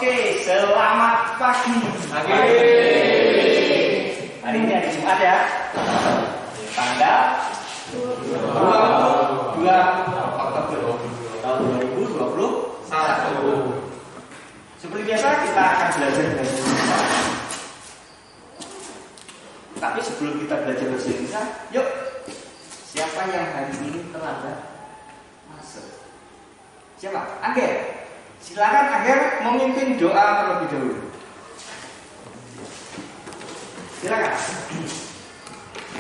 Oke, selamat pagi. Pagi. Hari ini hari Jumat ya. Tanggal 22 Oktober tahun 2021. Seperti biasa kita akan belajar bahasa Indonesia. Tapi sebelum kita belajar bahasa Indonesia, yuk, siapa yang hari ini terlambat masuk? Siapa? Angger. Silakan Angger memimpin doa terlebih dahulu. Silakan.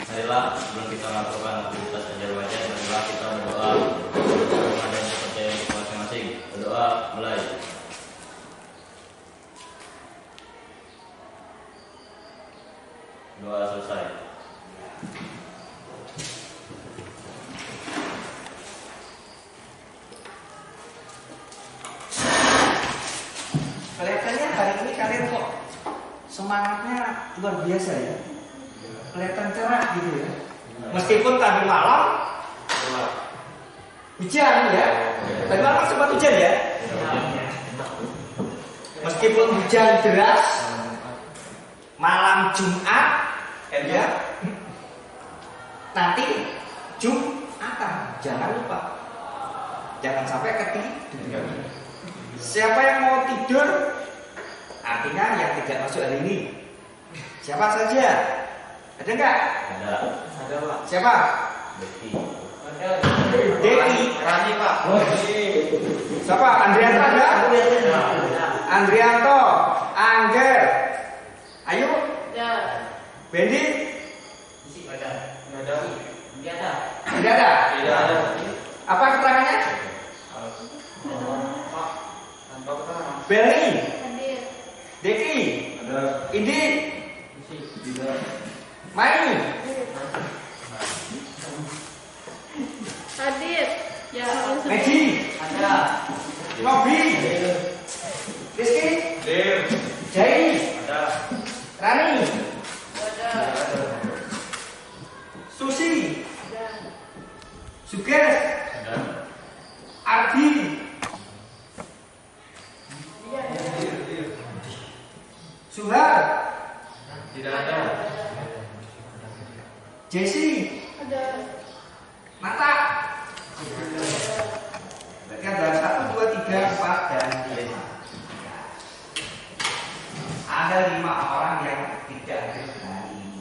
Marilah sebelum kita melakukan aktivitas belajar baca, marilah kita berdoa kepada yang percaya masing-masing. Berdoa mulai. Doa selesai. Kelihatannya hari ini kalian kok semangatnya luar biasa ya. Kelihatan cerah gitu ya. Meskipun tadi malam hujan ya. Tadi malam sempat hujan ya. Meskipun hujan deras malam Jumat ya. Nanti Jumatan jangan lupa. Jangan sampai ketiduran. Siapa yang mau tidur, artinya yang tidak masuk hari ini. Siapa saja? Ada enggak? Ada. Ada Pak. Siapa? Beki. Deki. Rani Pak. Siapa? Andrianto ada? Andrianto. Angger. Ayo. Bendi. Tidak ada. Apa keterangannya? Beli. Deki. Indi. Mai. Hadir. Ya. Meji. Ada. Nobi. Rizky. Jai. Rani. Susi. Suges. Ardi. Suhar. Tidak ada. Jesse. Mata. Berarti ada 1, 2, 3, 4 dan 5. Ada 5 orang yang tidak hadir hari ini.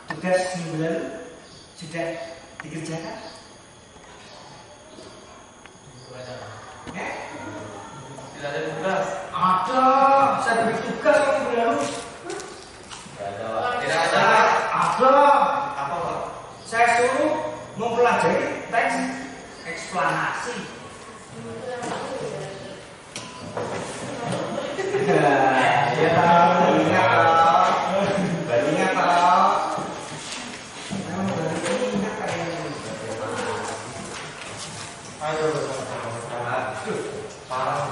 Tugas minggu sudah dikerjakan? Tidak ada tugas. Ada, saya diberi tugas minggu lalu. Tidak ada. Ada. Apa Pak? Saya suruh mempelajari teks eksplanasi. Ya tahu, ingat toh. Baru ingat toh. Memang baru ingat kalian. Ayo. Aduh, parah.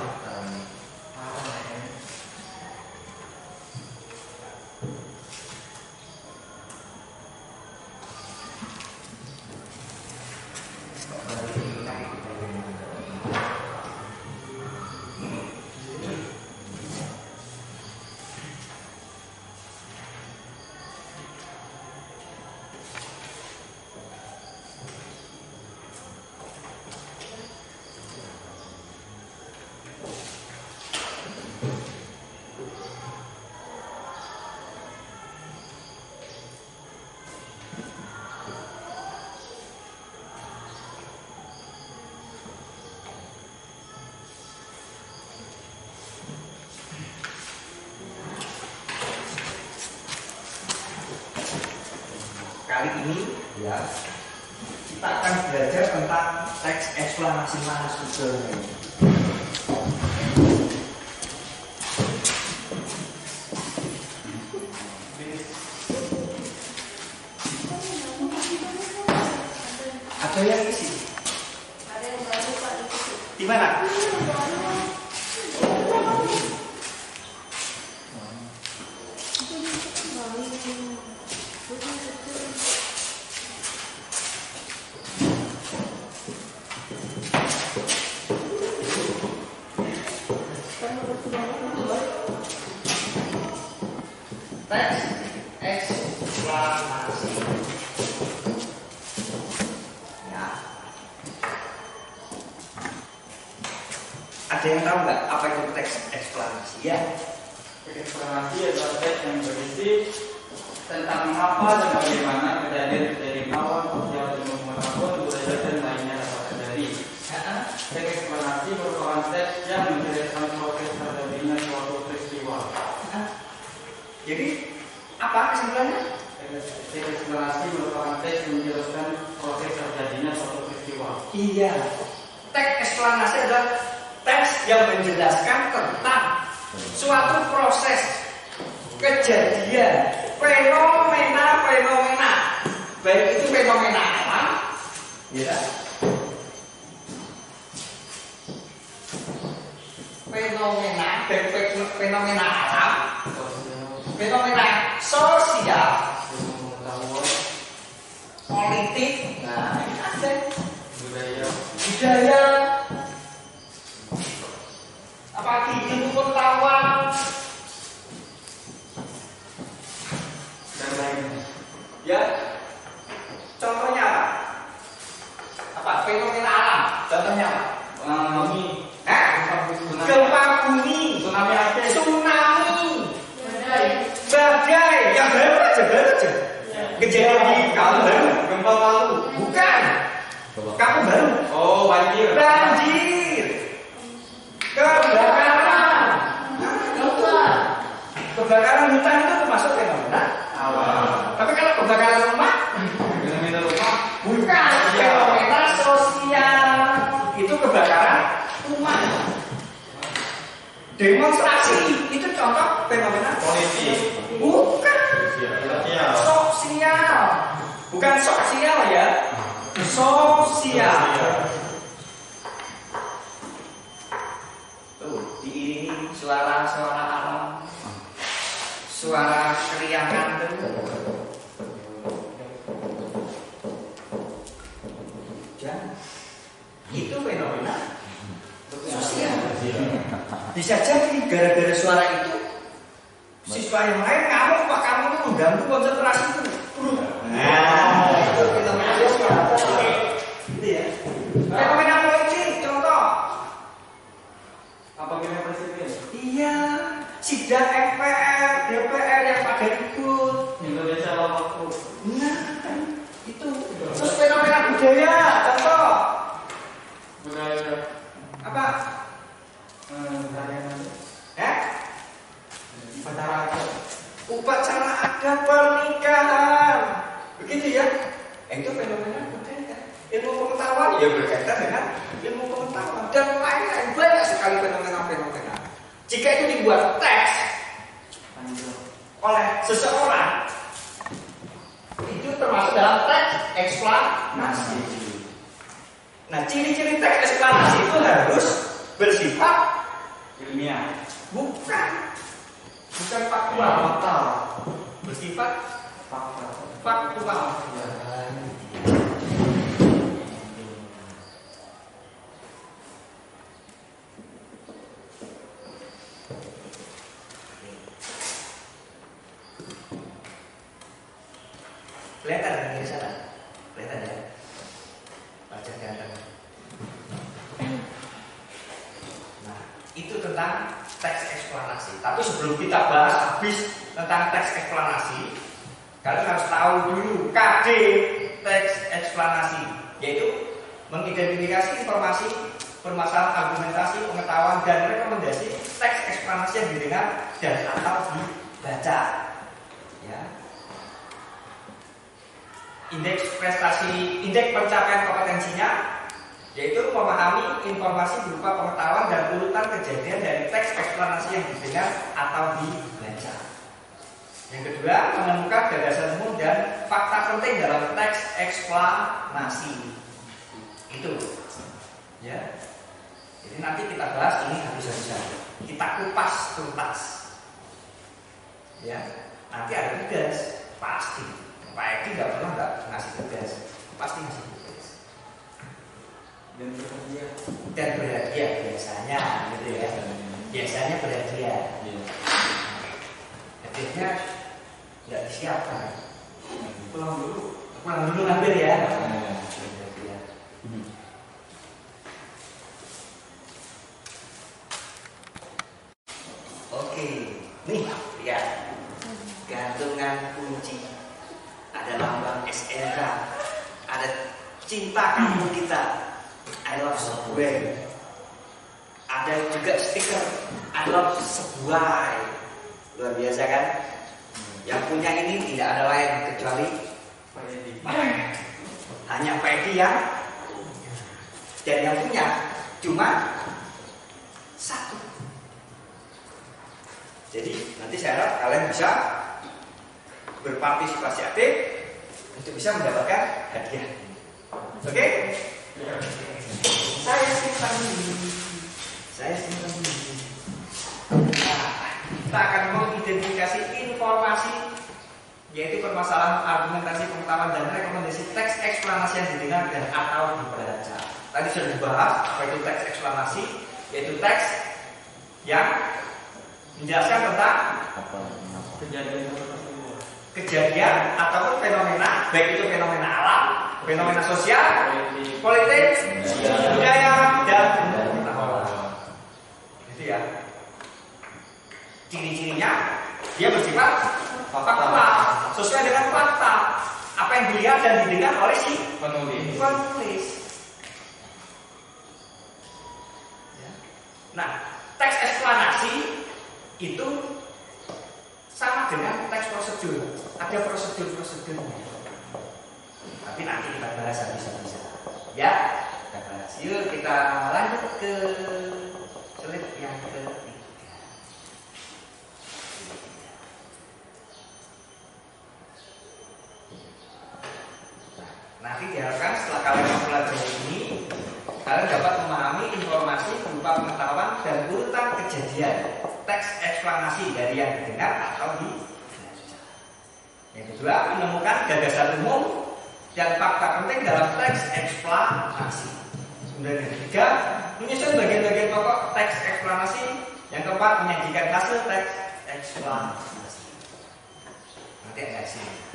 kali ini ya kita akan belajar tentang teks eksplanasi masuk. Ada yang isi? Ada yang baru Pak di situ. Di mana? Teks eksplanasi. Ya. Ada yang tahu nggak apa itu teks eksplanasi? Ya. Eksplanasi adalah teks yang berisi tentang apa dan bagaimana kejadian terjadi melawan sosial dan pengetahuan budaya dan lainnya dapat terjadi. Teks eksplanasi merupakan teks yang menjelaskan proses terjadinya suatu peristiwa. Jadi apa kesimpulannya? Teks eksplanasi merupakan teks yang menjelaskan proses terjadinya suatu peristiwa. Iya. Teks eksplanasi adalah teks yang menjelaskan tentang suatu proses kejadian, fenomena, baik itu fenomena alam, ya, fenomena alam, fenomena sosial, politik, nah ini ada budaya, apalagi ilmu pengetahuan Dan lainnya. ya. Contohnya apa? Apa? Fenomena alam. Contohnya apa? Tsunami, Gempa bumi, tsunami Aceh, tsunami, Badai. badai. Yang baru aja. Kejadian di kamu baru. gempa Palu. Bukan. Kamu baru. Oh, banjir. Banjir. Kebakaran. Kebakaran hutan itu termasuk fenomena. Awal. Tapi kalau kebakaran rumah, Fenomena rumah. bukan fenomena sosial. Itu kebakaran rumah. Demonstrasi itu contoh fenomena Politik. bukan Sosial. sosial. Bukan sosial ya. Sosial. Tuh, diiringi suara-suara alam. Suara keriangan tuh. Dan itu fenomena sosial. Bisa jadi gara-gara suara itu siswa yang lain ngamuk, Pak, kamu tuh mengganggu konsentrasi itu. Nah, itu fenomena sosial. Gitu ya. Fenomena politik contoh. Apa gimana presiden? Iya, sidang MPR, DPR yang pada ikut. Indonesia waktu. Nah, itu. Terus fenomena budaya, contoh. Budaya. Apa? Upacara aja. Upacara adat pernikahan. Begitu ya. Itu fenomena budaya. Ilmu pengetahuan ya berkaitan dengan ilmu pengetahuan dan lain-lain, banyak sekali fenomena-fenomena. Jika itu dibuat teks oleh seseorang, itu termasuk dalam teks eksplanasi. Nah, ciri-ciri teks eksplanasi itu harus bersifat Ilmiah. bukan faktual, bersifat faktual. Kelihatan di sana? Kelihatan ya? Wajah ganteng. Nah, itu tentang teks eksplanasi. Tapi sebelum kita bahas habis tentang teks eksplanasi, kalian harus tahu dulu KD teks eksplanasi, yaitu mengidentifikasi informasi, permasalahan, argumentasi, pengetahuan, dan rekomendasi teks eksplanasi yang didengar dan atau dibaca. Ya. indeks prestasi, indeks pencapaian kompetensinya, yaitu memahami informasi berupa pengetahuan dan urutan kejadian dari teks eksplanasi yang didengar atau dibaca. Yang kedua, menemukan gagasan umum dan fakta penting dalam teks eksplanasi. Itu, ya. Jadi nanti kita bahas ini habis-habisan. Kita kupas tuntas, ya. Nanti ada tugas, pasti. Pak Edi nggak pernah nggak ngasih tugas, pasti ngasih tugas. Dan berhadiah biasanya, gitu ya. Biasanya berhadiah. Hadiahnya nggak disiapkan. Pulang dulu ngambil ya. Oke, nih lihat gantungan kunci, ada lambang SNK, ada cinta kamu kita, I love Subway, ada juga stiker I love Subway, luar biasa kan? Yang punya ini tidak ada lain kecuali hanya Pak Edi ya, dan yang punya cuma satu. Jadi nanti saya harap kalian bisa berpartisipasi aktif untuk bisa mendapatkan hadiah. Oke? Saya simpan ini. Nah, kita akan mengidentifikasi informasi, yaitu permasalahan argumentasi pengetahuan dan rekomendasi teks eksplanasi yang didengar dan atau dibaca. Tadi sudah dibahas apa itu teks eksplanasi, yaitu teks yang menjelaskan tentang kejadian ataupun fenomena, baik itu fenomena alam, fenomena sosial, politik, budaya, dan pengetahuan. Itu ya. Ciri-cirinya dia bersifat fakta, sesuai dengan fakta. Apa yang dilihat dan didengar oleh si penulis. Nah, teks eksplanasi itu sama dengan teks prosedur. Ada prosedur-prosedurnya. Tapi nanti kita bahas habis-habisan. Ya, kita bahas. Yuk kita lanjut ke slide yang ketiga. Nanti diharapkan setelah kalian mempelajari ini, kalian dapat memahami informasi berupa pengetahuan dan urutan kejadian teks eksplanasi dari yang didengar atau dibaca. Yang kedua, menemukan gagasan umum dan fakta penting dalam teks eksplanasi. Kemudian yang ketiga, menyusun bagian-bagian pokok teks eksplanasi. Yang keempat, menyajikan hasil teks eksplanasi. Nanti ada sini.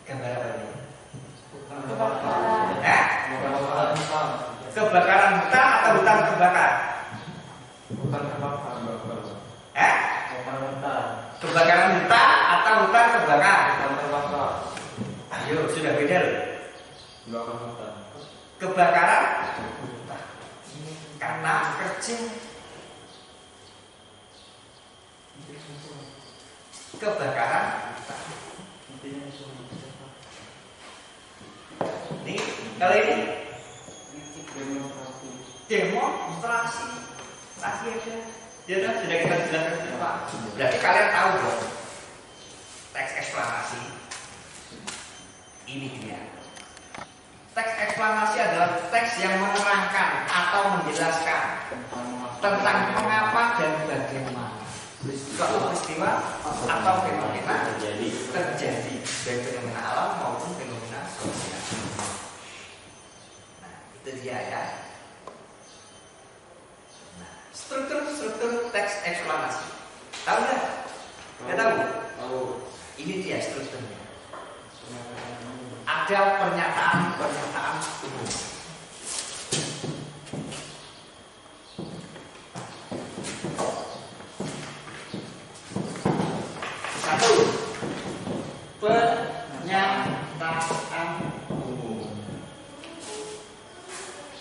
Gambar apa ini? Kebakaran hutan atau hutan terbakar? Kebakaran hutan atau hutan terbakar? Ayo, sudah beda loh. Kebakaran hutan karena kerja. Kebakaran hutan. Ini kali ini demonstrasi aja. Ya kan sudah kita jelaskan Pak. Berarti kalian tahu dong teks eksplanasi ini dia. Teks eksplanasi adalah teks yang menerangkan atau menjelaskan tentang mengapa dan bagaimana suatu peristiwa atau fenomena terjadi, baik fenomena alam maupun fenomena sosial. Nah, itu dia ya. Nah, struktur teks eksplanasi. Tahu nggak? Nggak tahu? Tahu. Ini dia strukturnya. Ada pernyataan umum. Satu, pernyataan umum.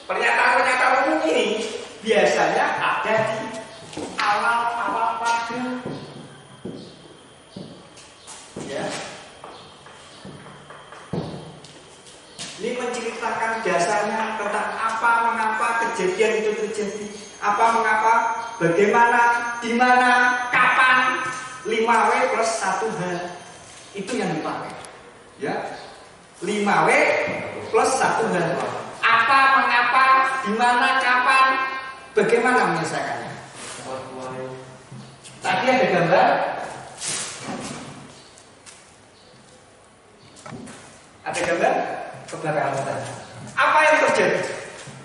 Pernyataan umum ini biasanya ada di awal Ini menceritakan dasarnya tentang apa mengapa kejadian itu terjadi, apa mengapa, bagaimana, di mana, kapan. 5W plus 1H itu yang dipakai. Ya. 5W plus 1H. Apa mengapa, di mana, kapan, bagaimana menyelesaikannya. Tadi ada gambar. Ada gambar kebakaran hutan. Apa yang terjadi?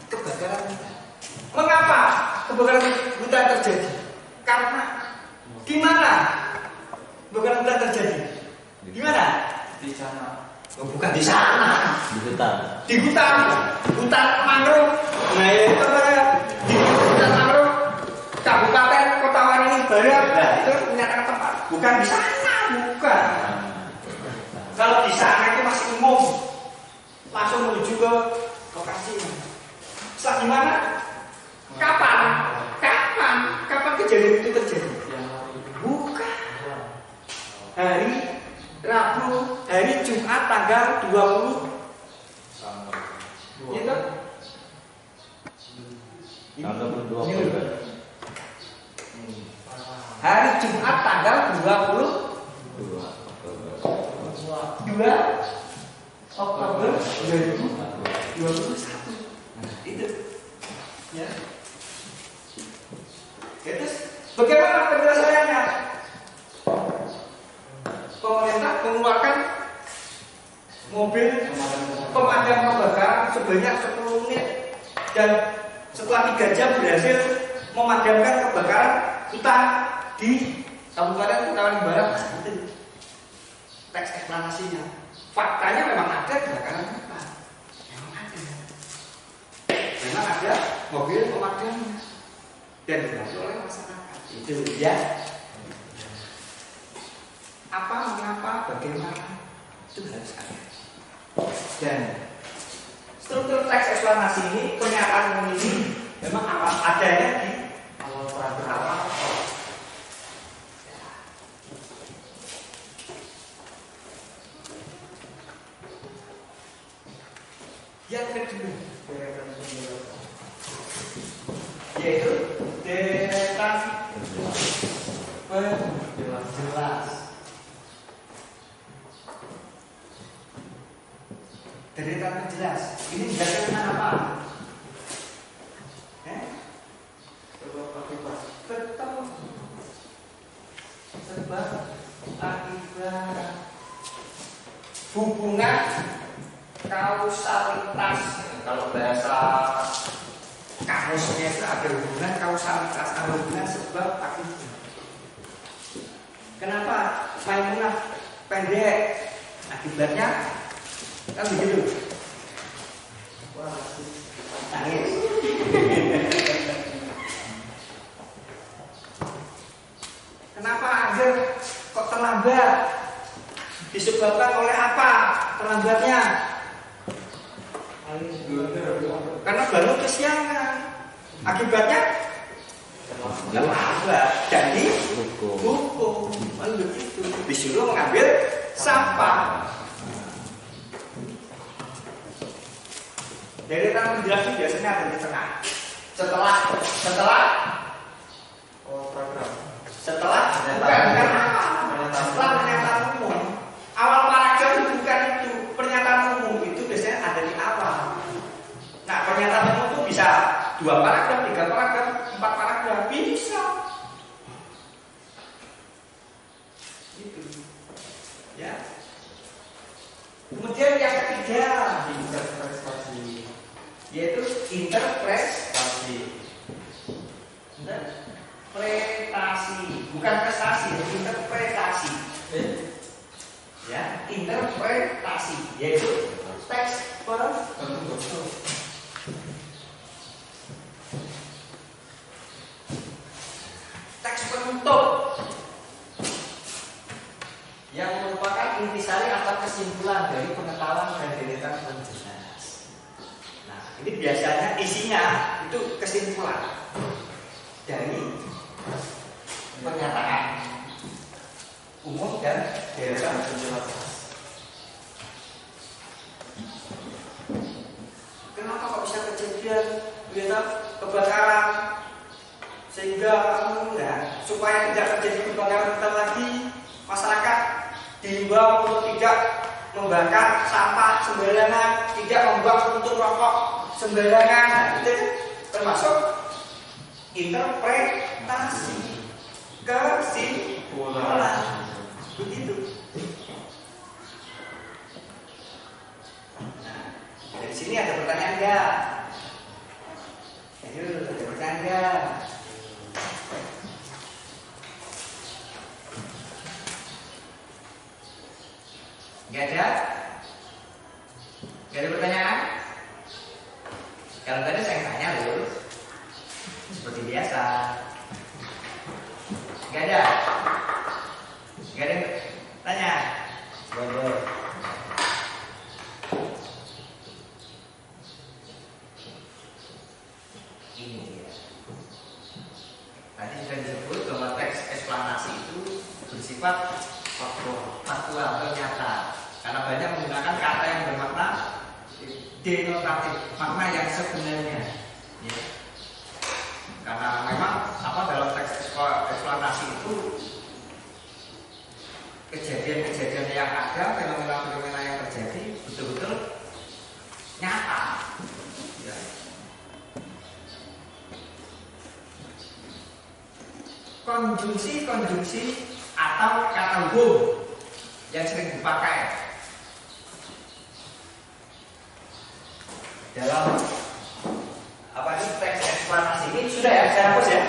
Kebakaran hutan. Mengapa kebakaran hutan terjadi? Karena di mana kebakaran hutan terjadi? Di mana? Di sana. Oh, bukan di sana. Di hutan. Di hutan. Hutan mangrove. Nah, itu di hutan mangrove Kabupaten Kota Waringin Barat. Nah, itu menyatakan tempat. Bukan di sana, bukan. Kalau di sana itu masih umum, langsung menuju ke lokasinya. Setelah di mana? Kapan? Kapan kejadian itu terjadi? Bukan. Hari Rabu, hari Jumat tanggal 20. Gitu? Tanggal 20. Hari Jumat tanggal 20. 2 Oktober 2021. Nah, itu. Ya. Terus bagaimana penyelesaiannya? Pemerintah mengeluarkan mobil pemadam kebakaran sebanyak 10 unit dan setelah 3 jam berhasil memadamkan kebakaran hutan di Kabupaten Kota Waringin Barat. Teks eksplanasinya, faktanya memang ada kebakaran hutan, memang ada mobil pemadamnya dan dibantu oleh masyarakat. Itu ya. Apa, mengapa, bagaimana itu harus ada. Dan struktur teks eksplanasi ini, pernyataan ini memang adanya di awal peraturan. Yang kedua, yaitu deretan penjelas. Deretan penjelas. Ini dijelaskan dengan apa? Betul. Sebab akibat hubungan kausalitas. Kalau bahasa kamusnya itu ada hubungan kausalitas, ada hubungan sebab akibat. Kenapa Maimunah pendek? Akibatnya kan begitu. Wah, nangis. Kenapa Ageng kok terlambat? Disebabkan oleh apa terlambatnya? Karena baru kesiangan. Akibatnya lambat. Jadi hukum. Begitu. Disuruh mengambil sampah. Deretan penjelasan biasanya ada di tengah. Setelah pernyataan umum. Awal paragraf itu bukan itu. Pernyataan umum itu biasanya ada di awal. Nah, pernyataan umum itu bisa 2 paragraf, 3 paragraf, 4 paragraf, bisa. Itu. Ya. Kemudian yang ketiga, interpretasi, yaitu interpretasi. Bukan prestasi, interpretasi. Ya, interpretasi, yaitu teks penutup. Teks penutup yang merupakan intisari atau kesimpulan dari pengetahuan dan deretan penjelas. Nah, ini biasanya isinya itu kesimpulan dari pernyataan umum dan deretan penjelasan. kebakaran, sehingga supaya tidak terjadi kebakaran hutan lagi, masyarakat diimbau untuk tidak membakar sampah sembarangan, tidak membuang puntung rokok sembarangan. Nah, itu termasuk interpretasi kesimpulan. Begitu. Nah, dari sini ada pertanyaan enggak? Ayo, ada pertanyaan enggak? Enggak ada? Enggak ada pertanyaan? Kalau tadi saya tanya loh, seperti biasa. Enggak ada? Enggak ada yang tanya? Boleh. Ini dia. Tadi sudah disebut bahwa teks eksplanasi itu bersifat faktual atau nyata, karena banyak menggunakan kata yang bermakna denotatif, makna yang sebenarnya. Ya. Karena memang dalam teks eksplanasi itu kejadian-kejadian yang ada, fenomena-fenomena yang terjadi betul-betul nyata. Ya. Konjungsi atau kata hubung yang sering dipakai dalam teks eksplanasi ini sudah ya, saya hapus ya.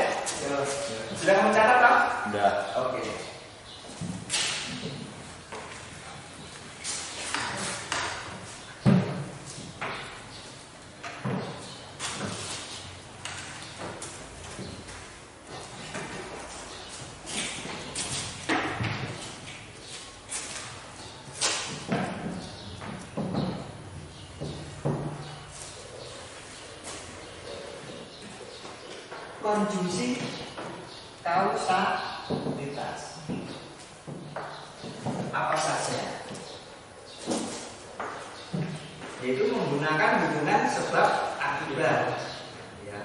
Sudah kamu catat kan? Sudah. Oke. Konjungsi kausalitas apa saja? Yaitu menggunakan hubungan sebab akibat, ya.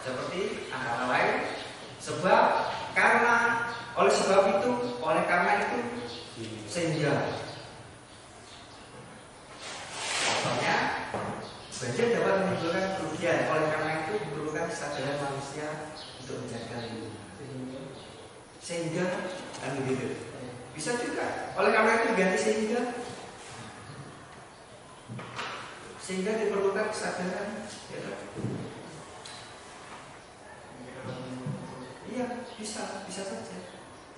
Seperti antara lain sebab, karena, oleh sebab itu, oleh karena itu, sehingga. Contohnya, banjir dapat menimbulkan kerugian, oleh karena itu diperlukan kesadaran manusia untuk menjaga lingkungan. Sehingga, kan begitu. Bisa juga, oleh karena itu diganti sehingga diperlukan kesadaran. Ya, iya, bisa saja,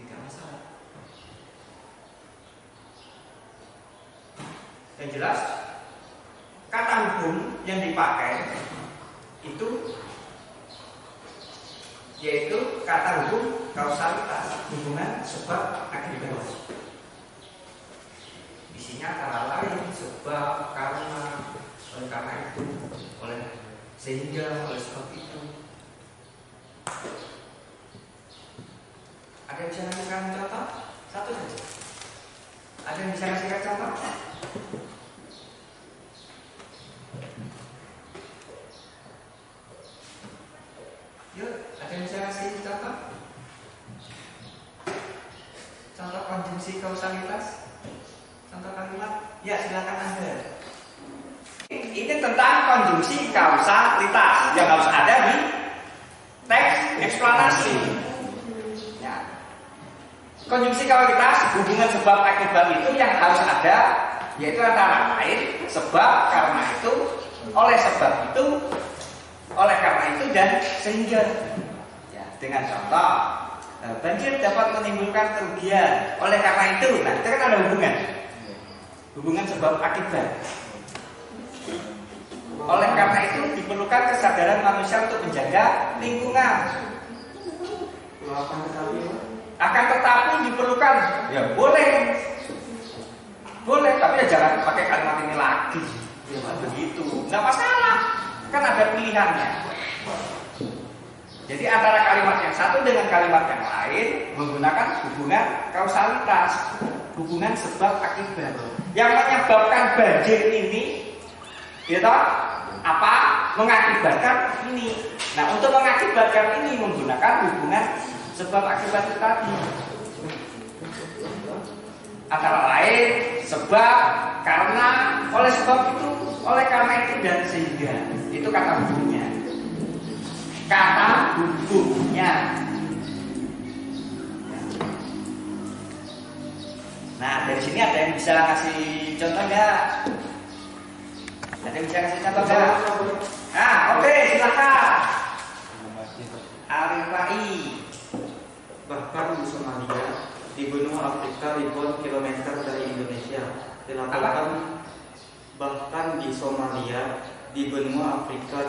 tidak masalah. Yang jelas, kata hukum yang dipakai itu yaitu kata hukum kausalitas, hubungan sebab akibat. Isinya antara lain sebab, karena, oleh karena itu, oleh sehingga, oleh sebab itu. Ada yang bisa ngasihkan contoh? Satu saja. Ada yang bisa ngasihkan contoh? Yuk, ada yang bisa ngasih contoh? Contoh konjungsi kausalitas? Contoh kalimat? Ya, silakan Anda. Ini tentang konjungsi kausalitas yang harus ada di teks eksplanasi. Ya. Konjungsi kausalitas, hubungan sebab akibat itu yang harus ada, yaitu antara lain sebab, karena itu, oleh sebab itu, oleh karena itu, dan sehingga. Ya, dengan contoh, banjir dapat menimbulkan kerugian, oleh karena itu. Nah, itu kan ada hubungan sebab akibat. Oleh karena itu diperlukan kesadaran manusia untuk menjaga lingkungan. Akan tetapi diperlukan, ya boleh, tapi ya jangan pakai kalimat ini lagi. Ya, begitu, nggak masalah, kan ada pilihannya. Jadi antara kalimat yang satu dengan kalimat yang lain menggunakan hubungan kausalitas, hubungan sebab akibat. Yang menyebabkan banjir ini, gitu, apa? mengakibatkan ini. Nah, untuk mengakibatkan ini menggunakan hubungan sebab akibat itu tadi. Antara lain sebab, karena, oleh sebab itu, oleh karena itu, dan sehingga. Itu kata hubungnya. Kata hubungnya. Nah, dari sini ada yang bisa kasih contoh nggak? Ada yang bisa kasih contoh nggak? Nah, oke, silakan. Arifai. Bahkan di Somalia, di benua Afrika ribuan kilometer dari Indonesia dilaporkan. Bahkan di Somalia, di benua Afrika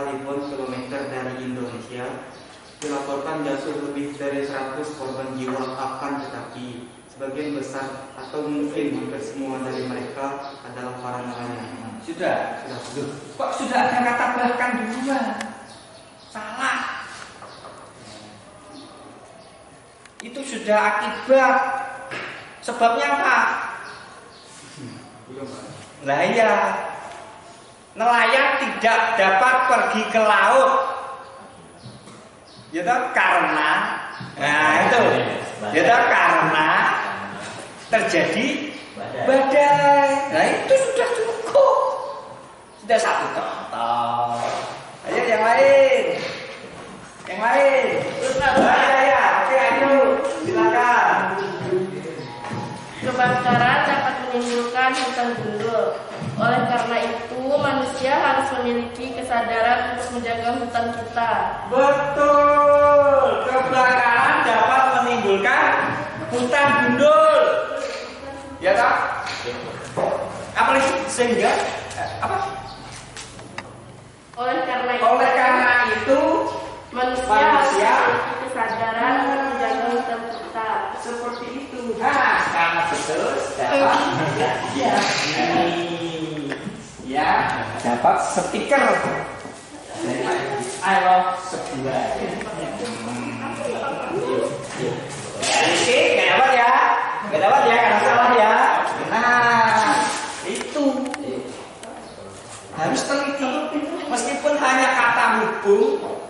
ribuan kilometer dari Indonesia dilaporkan jatuh lebih dari 100 korban jiwa, akan tetapi sebagian besar atau mungkin hampir semua dari mereka adalah para nelayan. Sudah. Kok sudah ada kata bahkan duluan? Salah. Itu sudah akibat. Sebabnya apa? Lah iya. Nelayan tidak dapat pergi ke laut. Ya toh, karena itu. Ya toh, karena terjadi badai. Nah, itu sudah cukup. Sudah satu contoh. Ayo yang lain. Yang lain. Ya. Oke, ayo. Silakan. Kebakaran dapat menimbulkan hutan gundul. Oleh karena itu, manusia harus memiliki kesadaran untuk menjaga hutan kita. Betul. Kebakaran dapat menimbulkan hutan gundul. Ya tak? Apalagi sehingga apa? Oleh karena itu manusia harus memiliki kesadaran untuk menjaga hutan kita. Seperti itu. Nah, karena betul dapat ya dapat stiker dari I love sebuah. Oke, nggak dapat ya, karena salah ya. Nah, itu harus teliti. Meskipun hanya kata hubung,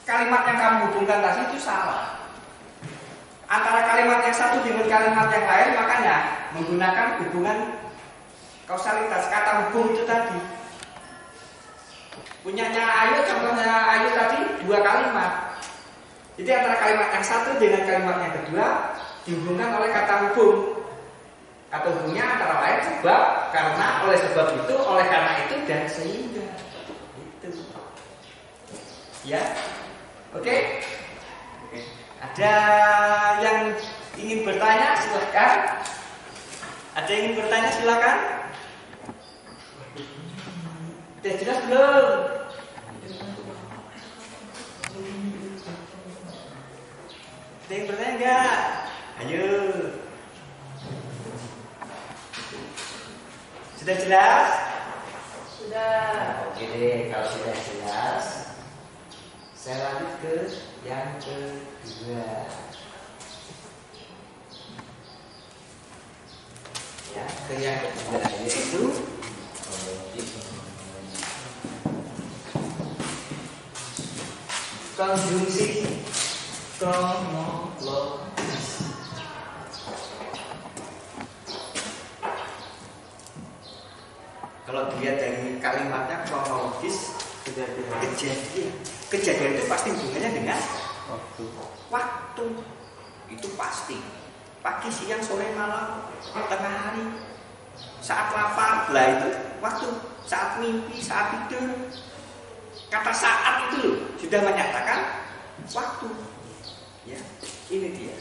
kalimat yang kamu hubungkan tadi itu salah. Antara kalimat yang satu dengan kalimat yang lain, makanya menggunakan hubungan kausalitas. Kata hubung itu tadi punyanya Ayu, contohnya Ayu tadi 2 kalimat. Jadi antara kalimat yang satu dengan kalimat yang kedua dihubungkan oleh kata hubung. Kata hubungnya antara lain sebab, karena, oleh sebab itu, oleh karena itu, dan sehingga. Itu. Ya. Oke? Ada yang ingin bertanya, silakan. Ada yang ingin bertanya, silakan. Sudah jelas belum? Ada yang bertanya enggak? Ayo. Sudah jelas? Sudah. Oke deh, kalau sudah jelas, saya lanjut ke yang kedua. Ya, ke yang kedua yaitu konjungsi kronologis. Kalau dilihat dari kalimatnya kronologis, kejadian itu pasti hubungannya dengan waktu. Itu pasti. Pagi, siang, sore, malam, tengah hari, saat lapar, lah itu waktu. Saat mimpi, saat tidur. Kata saat itu loh, sudah menyatakan waktu. Ya, ini dia.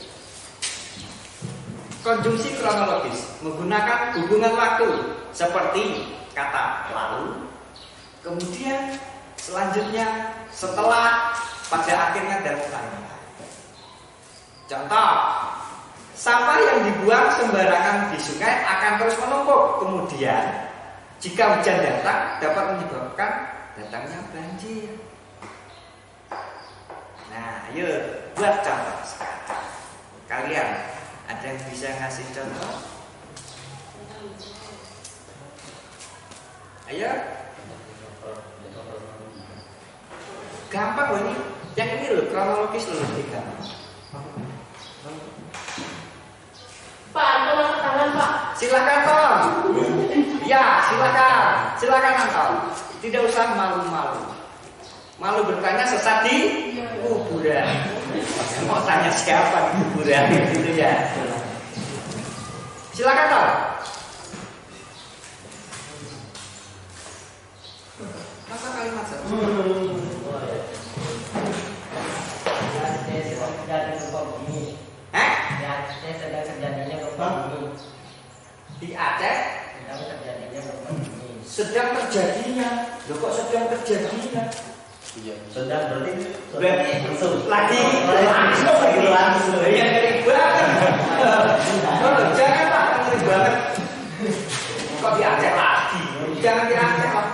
Konjungsi kronologis menggunakan hubungan waktu seperti kata lalu, kemudian selanjutnya, setelah, pada akhirnya, dan lain-lain. Contoh, sampah yang dibuang sembarangan di sungai akan terus menumpuk. Kemudian, jika hujan datang, dapat menyebabkan datangnya banjir. Nah, ayo buat contoh sekarang. Kalian ada yang bisa ngasih contoh? Ayo. Gampang loh ini. Yang ini loh kronologis loh tiga. Pak, ada angkat tangan, Pak. Silakan Tom. Ya, silakan Anton. Tidak usah malu-malu. Malu bertanya sesat di kuburan. Mau tanya siapa di kuburan gitu ya. Silakan Tom. Masa kalimat satu? Di Aceh sedang terjadinya. Loh kok sedang terjadinya? Sedang berarti Lagi langsung. Iya ngeri banget. Jangan Pak, ngeri banget. Kok di Aceh lagi? Jangan di Aceh Pak.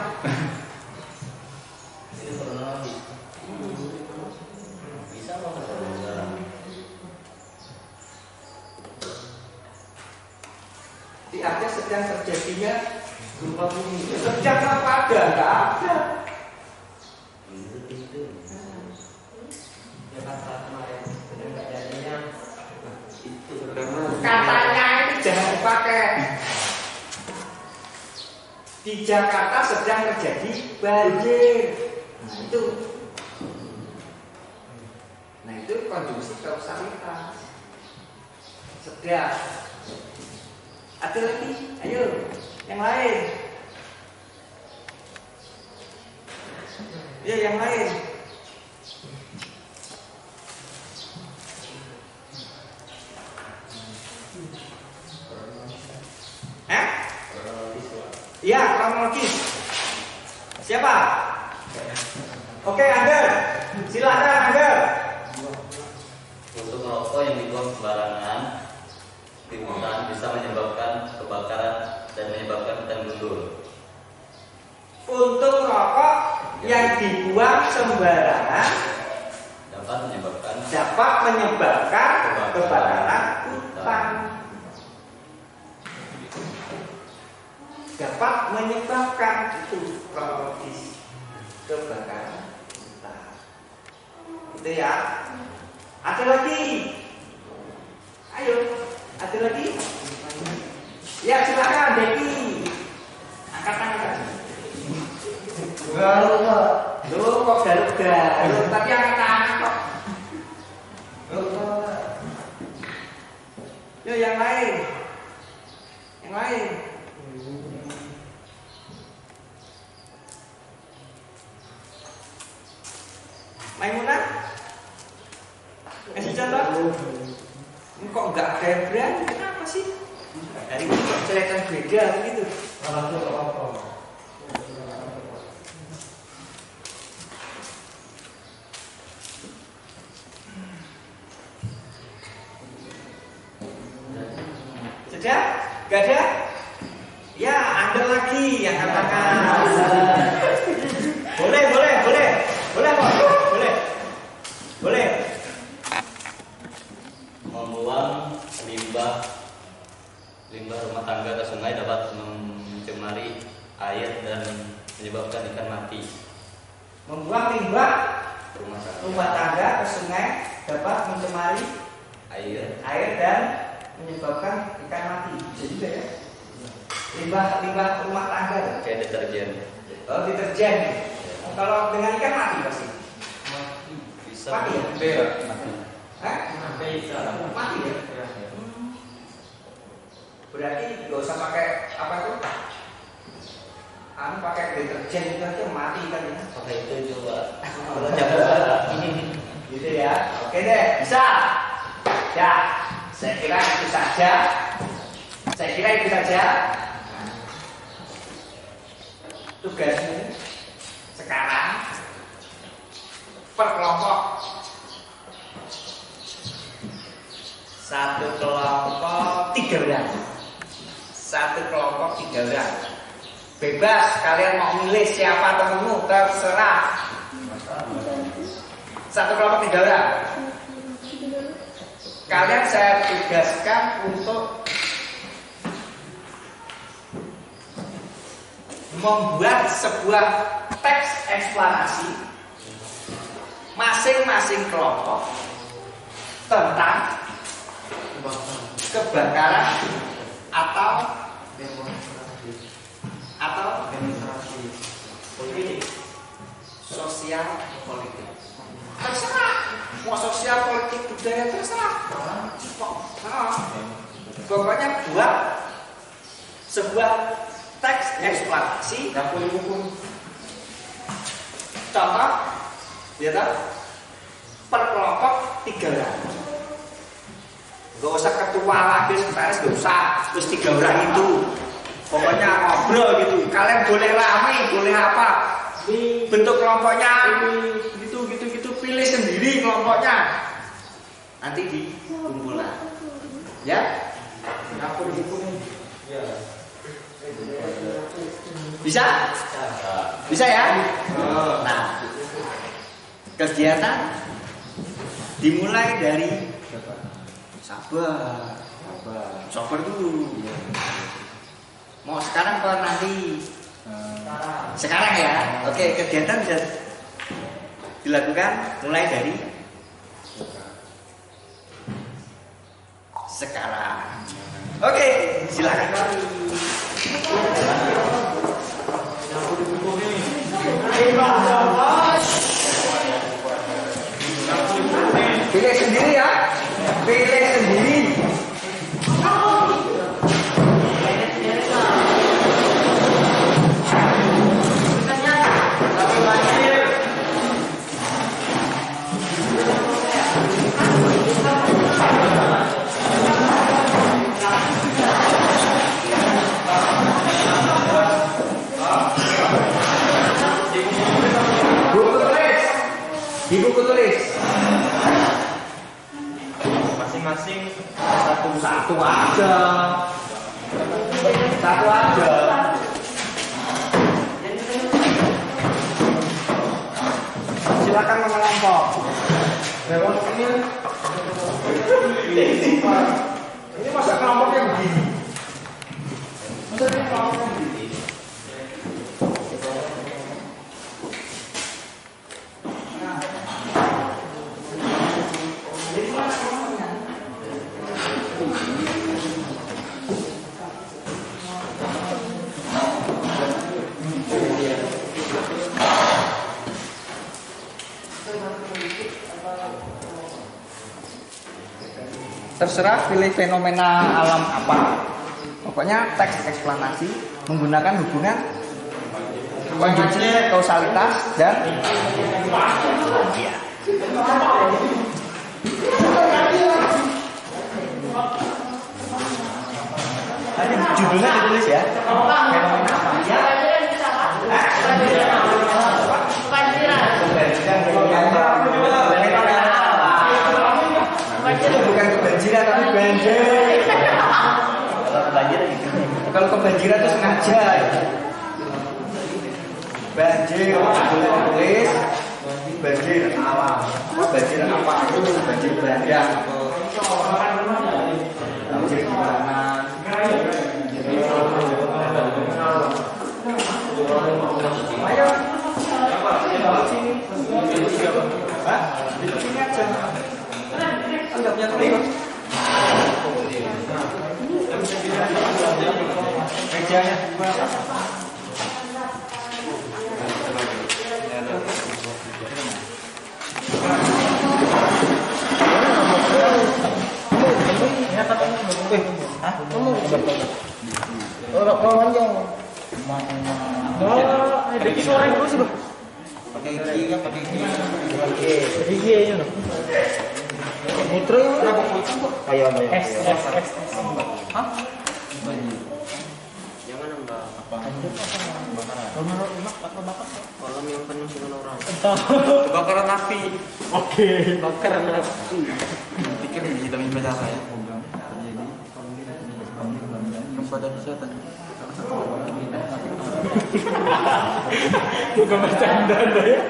bisa mau Di Aceh sedang terjadinya gempa bumi. Sedang apa ada? Enggak ada. Katanya itu jangan dipakai. Di Jakarta sedang terjadi banjir. Nah itu konjungsi kausalitas. Sedang. Ada lagi, ayo yang lain. Ya yang lain. Iya, kronologis. Siapa? Oke, Angger. Silakan Angger. Untuk rokok yang dibuang sembarangan di hutan bisa menyebabkan kebakaran dan menyebabkan hutan gundul. Untuk rokok yang dibuang sembarangan Dapat menyebabkan kebakaran hutan. Dapat menyebabkan itu kronologis kebakaran hutan. Itu ya. Ada lagi. Ayo, ada lagi. Ya silakan Becky. Angkat tangan. Garuk kok garuk. Tapi angkat tangan kok. Yo yang lain. Yang lain. Maimunah? Kasih contoh? Kok enggak ada yang berani? Kenapa sih? Dari kelihatan beda begitu. Sudah? Gak ada? Ya, Anda lagi yang katakan. Boleh. Membuang limbah rumah tangga ke sungai dapat mencemari air dan menyebabkan ikan mati. Membuang limbah Rumah tangga tangga ke sungai dapat mencemari air dan menyebabkan ikan mati. Bisa juga ya. Limbah rumah tangga. kayak deterjen. Oh, deterjen. Kalau dengan ikan mati pasti. Bisa Mati ya? mati. Hah? Mati ya? Berarti nggak usah pakai apa itu? Pakai deterjen itu aja mati kan ya? Pakai itu coba. Gitu ya. Oke deh, bisa. Ya, saya kira itu saja. Tugasmu sekarang per kelompok. Satu kelompok 3 orang. Bebas, kalian mau milih siapa temenmu, terserah. Satu kelompok 3 orang. Kalian saya tugaskan untuk membuat sebuah teks eksplanasi masing-masing kelompok tentang kebakaran atau politik, sosial politik. Terserah, mau sosial politik budaya terserah. Pokoknya buat sebuah teks eksplanasi. Contoh, ya tak? Per kelompok 3 orang. Gak usah ketua lagi, sekretaris gak usah. Terus 3 orang itu, pokoknya ngobrol gitu. Kalian boleh rame, boleh apa? Bentuk kelompoknya gitu. Pilih sendiri kelompoknya. Nanti dikumpulkan. Ya? Bisa? Bisa ya? Nah, kegiatan dimulai dari sabar dulu. Mau sekarang atau nanti? Sekarang ya. Oke, kegiatan bisa dilakukan mulai dari sekarang. Oke, silakan. Pilih sendiri ya. Pilih sendiri. Di buku tulis masing-masing satu aja. Silakan mengelompok. Ini masa kelompoknya begini. Terserah pilih fenomena alam apa. Pokoknya teks eksplanasi menggunakan hubungan konjungsi, kausalitas dan judulnya ditulis ya. Fenomena apa? Bukan kebanjiran tapi banjir. Kalau kebanjiran gitu. Kalau kebanjiran itu sengaja. Banjir, boleh tulis. Banjir alam. Banjir apa itu? Banjir bandang. Banjir gimana? Ayo. Sini. Hah? Di sini aja. Enggak punya teman. Mejanya Mutro ayo X. Hah? Jangan Mbak. Apa? Kolam yang penuh dengan orang. Kebakaran api. Oke. Kebakaran api. Pikir di dalam ibadah ya. Kepada kesehatan. Bukan bercanda ya.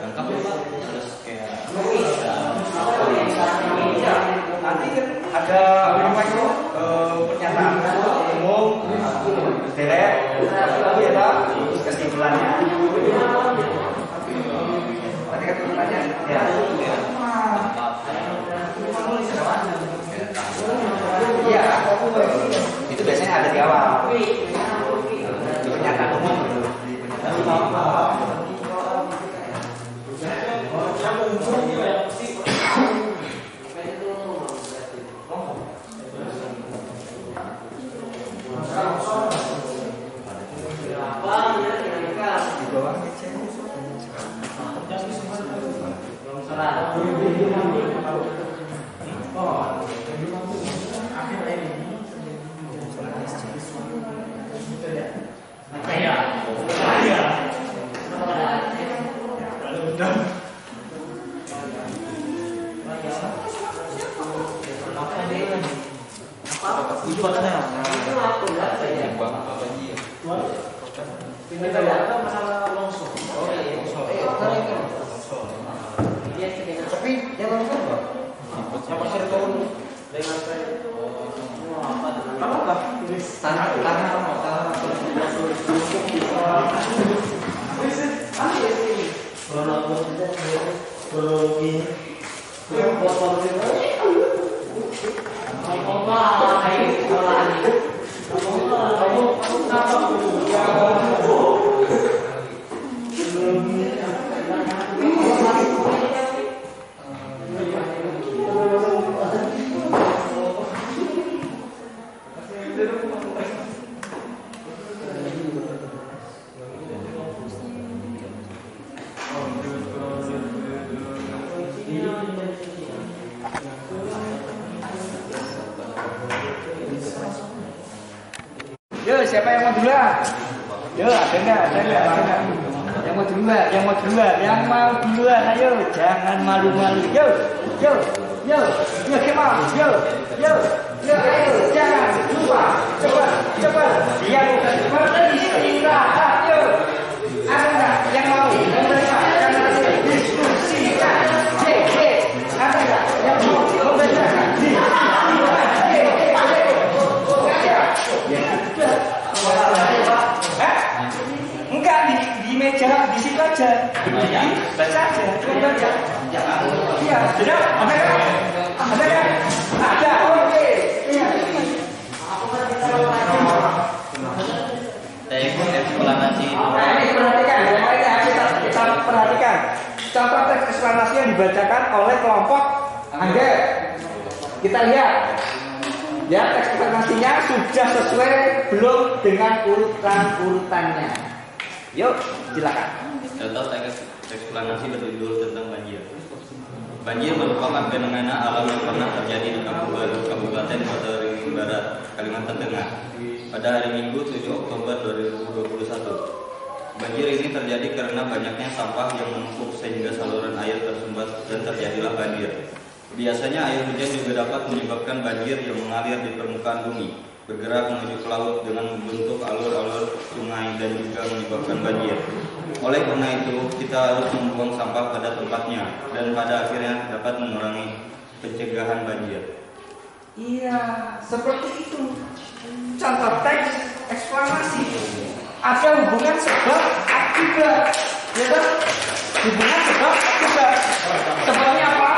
Lengkap ya Pak, terus kayak Nanti kan ada apa itu pernyataan umum, derek, itu ya Pak, kesimpulannya. Nanti kesimpulannya, ya. Iya, itu biasanya ada di awal. Itu pernyataan umum. Yo, siapa yang mau duluan? Yo, ada nggak? Yang mau duluan, ayo, jangan malu-malu. Yo, come on, yo, ayo, jangan lupa, cepat, biar beristirahat, yo. Ada nggak yang mau? Jangan diskusikan, ada nggak yang mau membacakan? Enggak di meja di situ aja. Baca aja, coba baca. Iya, sudah. Ada kan? Ada. Oke. Iya. eksplanasi. Nah, ini perhatikan, kita perhatikan. Contoh teks eksplanasi yang dibacakan oleh kelompok Angger. Kita lihat. Ya, teks eksplanasinya sudah sesuai belum dengan urutannya. Yuk, silakan. Contoh teks eksplanasi berjudul tentang banjir. Banjir merupakan fenomena alam yang pernah terjadi di Kabupaten Kota Ringin Barat, Kalimantan Tengah pada hari Minggu 7 Oktober 2021. Banjir ini terjadi karena banyaknya sampah yang menumpuk sehingga saluran air tersumbat dan terjadilah banjir. Biasanya air hujan juga dapat menyebabkan banjir yang mengalir di permukaan bumi, bergerak menuju ke laut dengan membentuk alur-alur sungai dan juga menyebabkan banjir. Oleh karena itu, kita harus membuang sampah pada tempatnya dan pada akhirnya dapat mengurangi pencegahan banjir. Iya, seperti itu. Contoh teks eksplanasi. Ada hubungan sebab akibat. Ya kan? Hubungan sebab akibat. Sebabnya apa?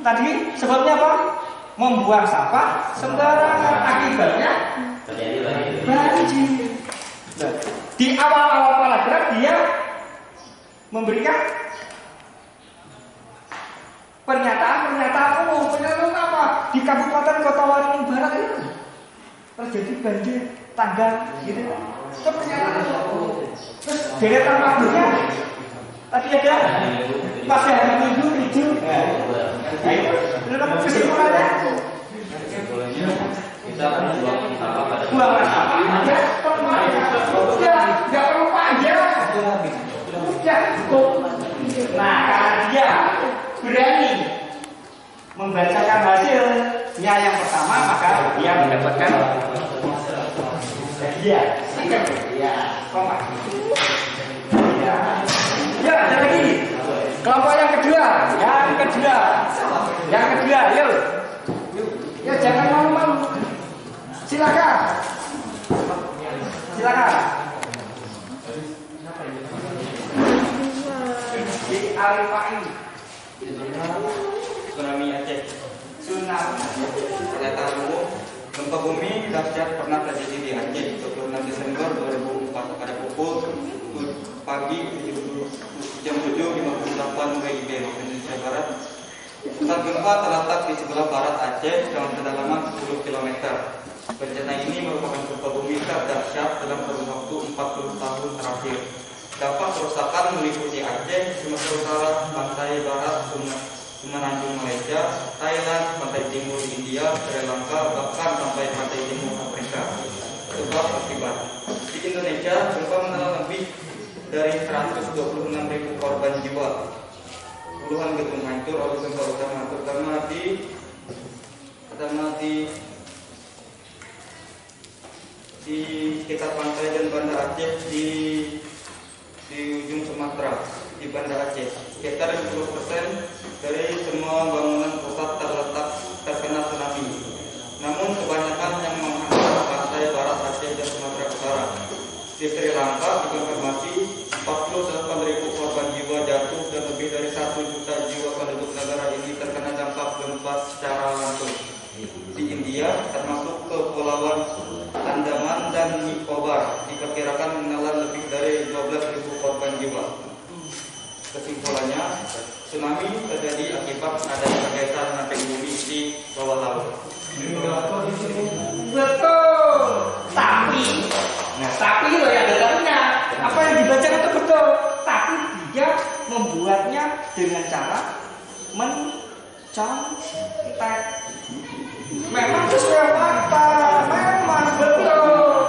Tadi sebabnya apa? Membuang sampah sembarangan, akibatnya Terjadi banjir. banjir. Nah, di awal-awal paragraf dia memberikan pernyataan umum. Pernyataan apa? Di Kabupaten Kota Waringin Barat itu terjadi banjir tanggal gitu. Itu pernyataan umum. Terus deretan waktunya tadi ada pada hari Minggu 7. Nah, itu kesimpulannya. Kita harus buang sampah pada Buang sampah ada membacakan hasilnya yang pertama, maka dia mendapatkan hadiah. Ya, kompak. Ya, ada lagi. Kelompok yang kedua, yuk. Ya, jangan malu-malu. Silakan. Di Alifai. Tsunami Aceh. Pernyataan umum, gempa bumi dahsyat pernah terjadi di Aceh 26 Desember 2004 pada pukul pagi jam 7.58 WIB Indonesia Barat. Pusat gempa terletak di sebelah barat Aceh dengan kedalaman 10 km. Bencana ini merupakan gempa bumi terdahsyat dalam kurun waktu 40 tahun terakhir. Dampak kerusakan meliputi Aceh, Sumatera Utara, pantai barat, Semenanjung Malaysia, Thailand, pantai timur India, Sri Lanka, bahkan sampai pantai timur Afrika. Sebab akibat di Indonesia, gempa menelan lebih dari 126.000 korban jiwa. Puluhan gedung hancur oleh gempa utama, terutama di sekitar pantai dan Banda Aceh di ujung Sumatera, di Banda Aceh. Sekitar 10% dari semua bangunan pusat terkena tsunami. Namun kebanyakan yang menghantam pantai barat Aceh dan Sumatera Utara. Di Sri Lanka dikonfirmasi 48.000 korban jiwa jatuh dan lebih dari 1 juta jiwa penduduk negara ini terkena dampak gempa secara langsung. Di India, termasuk kepulauan Andaman dan Nicobar, diperkirakan menelan lebih dari 12.000 korban jiwa. Kesimpulannya, tsunami terjadi akibat adanya pergeseran naik bumi di bawah laut. Betul. Tapi loh ya ada tapinya. Apa yang dibaca itu betul. Tapi dia membuatnya dengan cara mencontek. Memang sesuai fakta. Memang betul.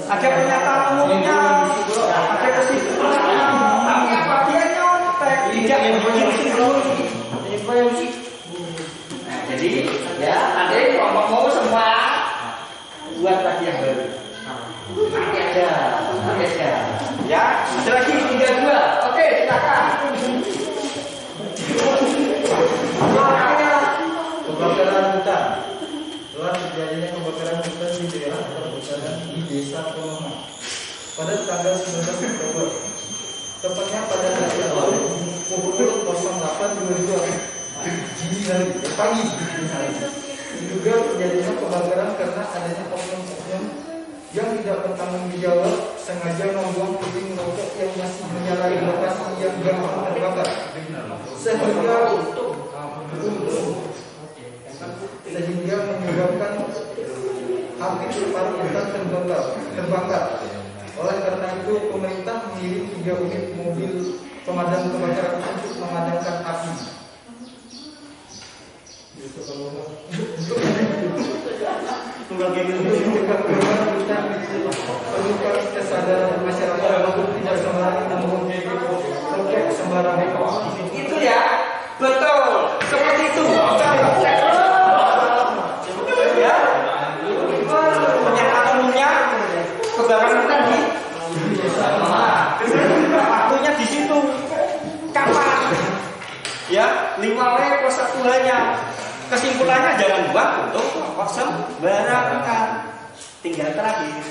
Ada pernyataan umumnya. Ada kesimpulannya. Tapi apa dia nyontek? Tidak begitu. Jadi ya ada yang mau semua buat lagi yang baru. Nanti aja. Ya, ada lagi 32. Oke, silakan. Kebakaran hutan. Telah terjadinya kebakaran hutan di daerah perhutanan di Desa Kolongan pada tanggal 19 Oktober. Tepatnya pada hari lalu pukul 08.22 pagi. Diduga terjadinya kebakaran karena adanya oknum-oknum yang tidak bertanggung jawab sengaja membuang puting rokok yang masih menyala di lokasi yang gampang terbakar, sehingga menyebabkan hampir separuh hutan terbakar. Oleh karena itu, pemerintah mengirim 3 unit mobil pemadam kebakaran untuk memadamkan api. Perlukan kesadaran masyarakat untuk tidak sembarangan membuang rokok sembarangan. Itu ya, betul. Seperti itu. Ya. Pernyataan umumnya kebakaran hutan di waktunya di situ. Kapan? Ya, 5W + 1H-nya. Kesimpulannya jangan buang untuk rokok sembarangan. Tinggal terakhir.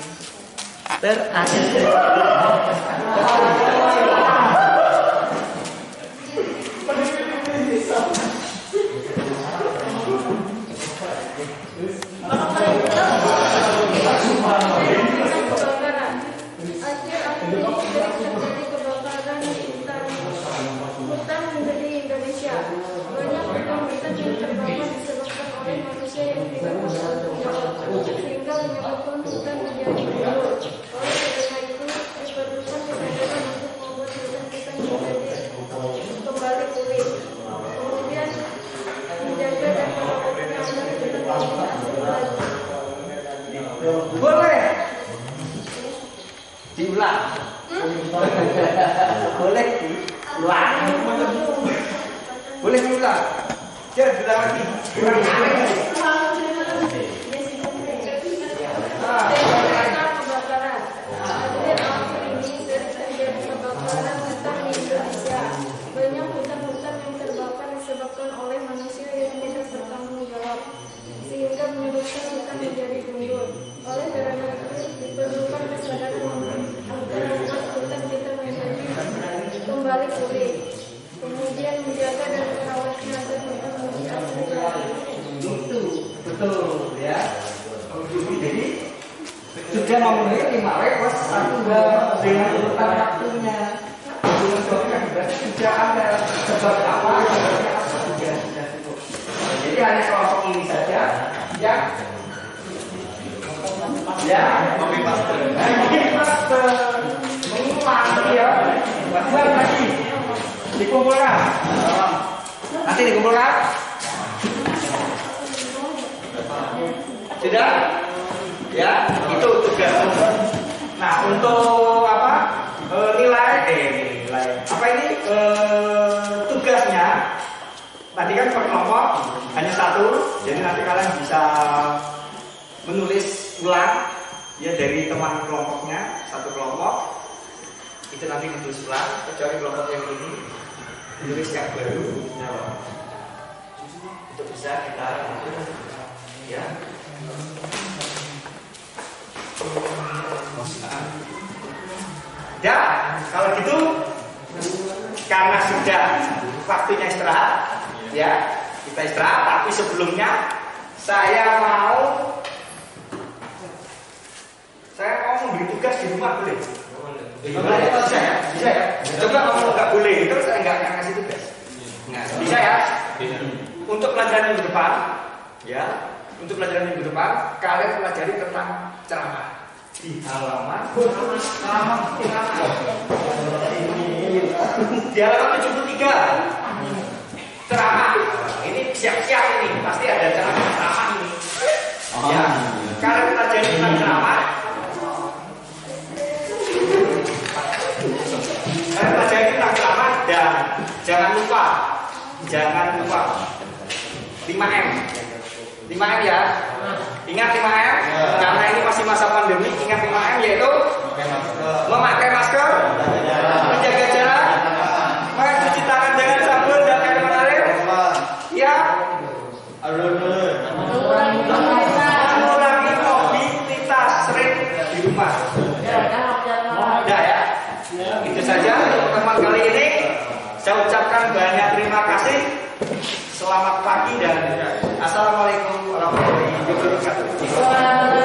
Hutan menjadi Indonesia. Banyak hutan yang terbakar disebabkan oleh manusia yang tidak bertanggung jawab, sehingga menyebabkan hutan menjadi gundul. Oleh karena itu, diperlukan kesadaran untuk membuat hutan kita menjadi kembali pulih. Kemudian menjaga dan merawatnya agar tidak asing lagi. Boleh diulang. Boleh diulang. Boleh diulang. Jangan bilang lagi. Kurang aneh. Kebakaran. Kemudian akhir ini sering terjadi kebakaran hutan di Indonesia. Banyak hutan-hutan yang terbakar disebabkan oleh manusia yang tidak bertanggung jawab, sehingga menyebabkan hutan menjadi gundul. Oleh karena itu diperlukan kesadaran agar membuat hutan kita menjadi kembali pulih. Kemudian menjaga dan merawatnya agar hutan menjadi asli lagi. Itu betul ya. Jadi sudah memenuhi 5 W satu dengan urutan waktunya. Dengan sebabnya sudah ada sebab apa sudah cukup. Jadi hanya kelompok ini saja yang mengulang ya, bukan lagi dikumpulkan. Nanti dikumpulkan. Sudah? Ya, itu tugas. Nah, untuk apa? Nilai apa ini? Tugasnya tadi kan per kelompok hanya 1, jadi nanti kalian bisa menulis ulang ya dari teman kelompoknya, 1 kelompok itu nanti menulis ulang, kecuali kelompok yang ini menulis yang baru ya. Itu bisa kita ya. Ya, kalau gitu karena sudah waktunya istirahat, ya kita istirahat. Tapi sebelumnya saya mau memberi tugas di rumah boleh? Bisa ya? Bisa ya? Coba kalau nggak boleh itu saya nggak ngasih tugas. Nah, bisa ya? Untuk pelajaran minggu depan, ya. Untuk pelajaran minggu depan, kalian pelajari tentang ceramah di halaman di halaman 73. Ceramah. Ini siap-siap ini, pasti ada ceramah ini. Ya, kalian pelajari tentang ceramah. Kalian pelajari tentang ceramah dan jangan lupa 5M. 5M ya. Ingat 5M, karena ini masih masa pandemi. Ingat 5M yaitu memakai masker, menjaga jarak, mencuci tangan dengan sabun dan air mengalir. Ya, mengurangi mobilitas sering di rumah. Udah ya. Itu saja untuk pertemuan kali ini. Saya ucapkan banyak terima kasih. Selamat pagi dan assalamualaikum warahmatullahi wabarakatuh.